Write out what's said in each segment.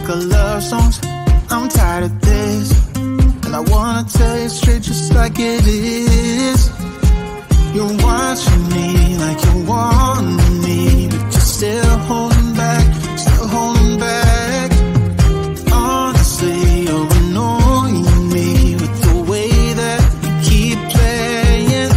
like our love songs. I'm tired of this, and I wanna tell you straight just like it is. You're watching me like you want me, but you're still holding back, still holding back. Honestly, you're annoying me with the way that you keep playing.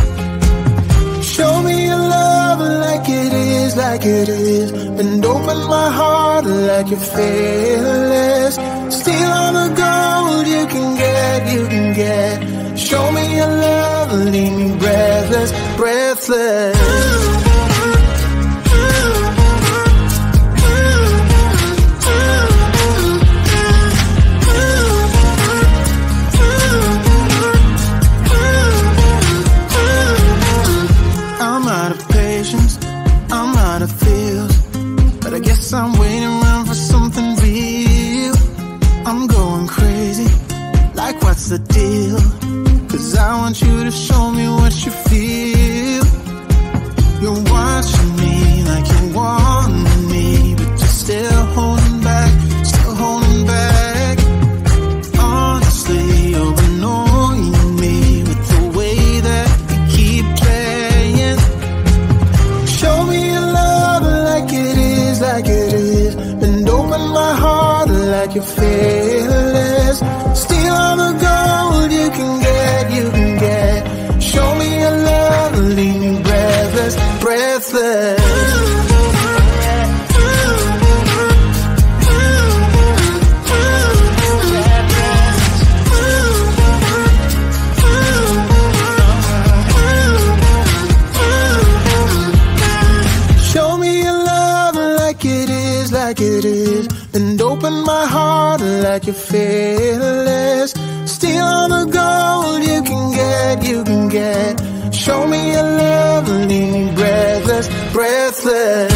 Show me your love like it is, like it is. And open my heart like you're fearless. Steal all the gold you can get, you can get. Show me your love, leave me breathless, breathless. I'm out of patience, I'm out of feels, but I guess I'm waiting around for something real. I'm going crazy, like what's the deal? 'Cause I want you to show me what you feel. You're watching me like you want me, but you're still holding back, still holding back. Honestly, you're annoying me with the way that you keep playing. Show me your love like it is, like it is. And open my heart like you're fearless. Steal all the gold you can get, you can get. Show me your love, leave me breathless, breathless. Show me your love like it is, like it is. And open my heart like you're fearless. Steal all the gold you can get, you can get. Show me your love, leave me breathless, breathless.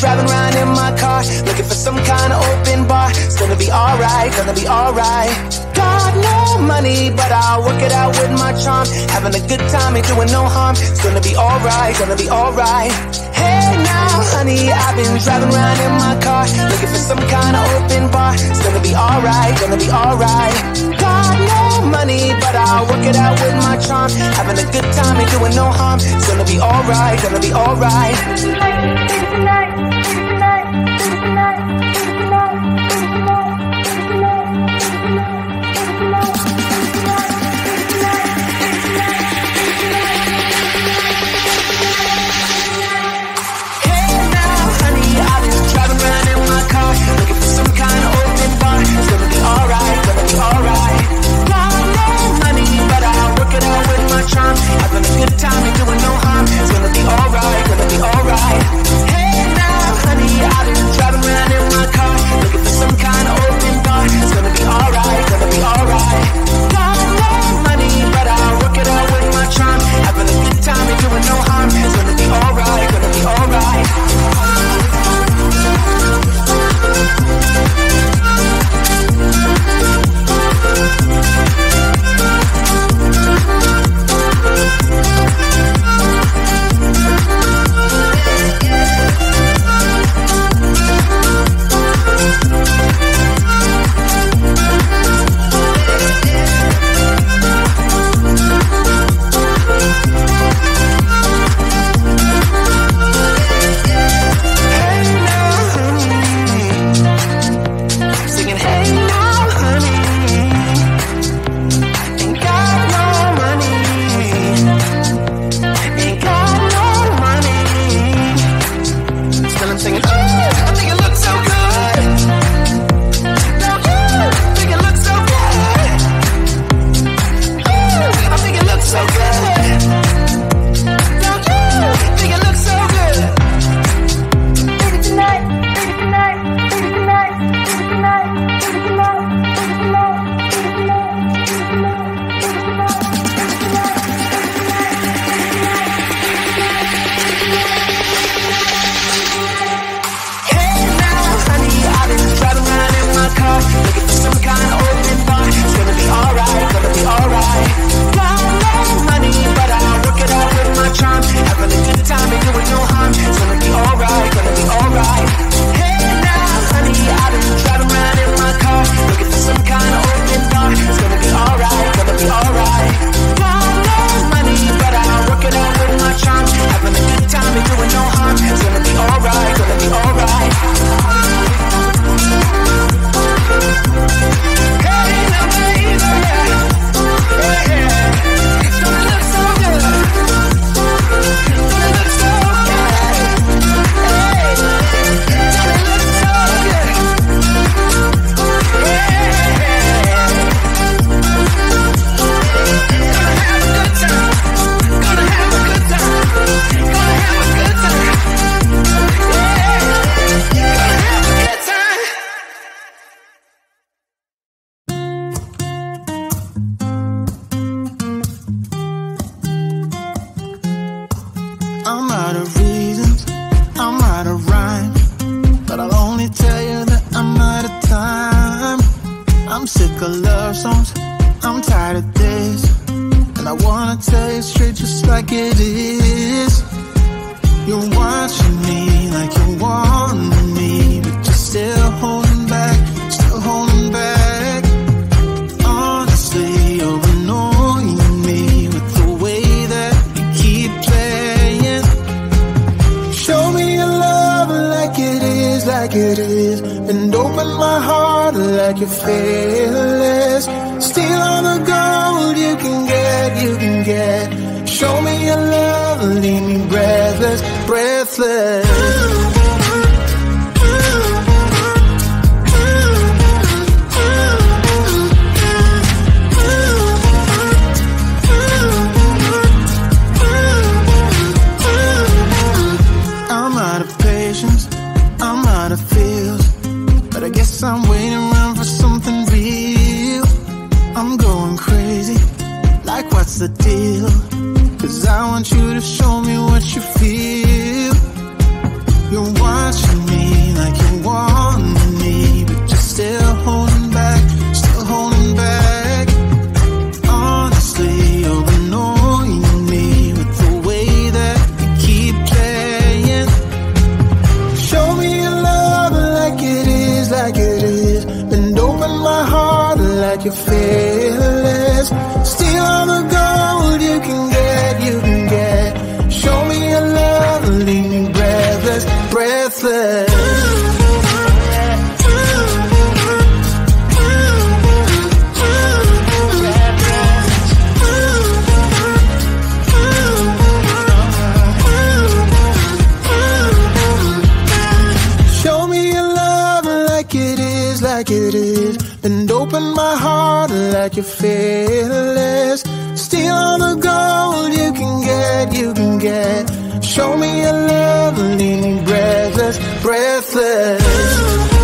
driving around in my car, looking for some kind of open bar. It's gonna be alright, gonna be alright. Got no money, but I'll work it out with my charm. Having a good time, ain't doing no harm. It's gonna be alright, gonna be alright. Hey now, honey, I've been driving around in my car, looking for some kind of open bar. It's gonna be alright, gonna be alright. Got no money, but I'll work it out with my charm. Having a good time, ain't doing no harm. It's gonna be alright, gonna be alright. Having a good time and doing no harm. It's gonna be alright, gonna be alright. Hey now, honey, I've been driving around in my car, looking for some kind of open bar. It's gonna be alright, gonna be alright. Got no money, but I'll work it out with my charm. Having a good time and doing no harm. It's gonna be alright, gonna be alright. the deal? 'Cause I want you to show me what you feel. You're watching fearless. Steal all the gold you can get, you can get. Show me your love, leave me breathless, breathless. Like it is, and open my heart like you're fearless. Steal all the gold you can get, you can get. Show me your love, leave me breathless, breathless.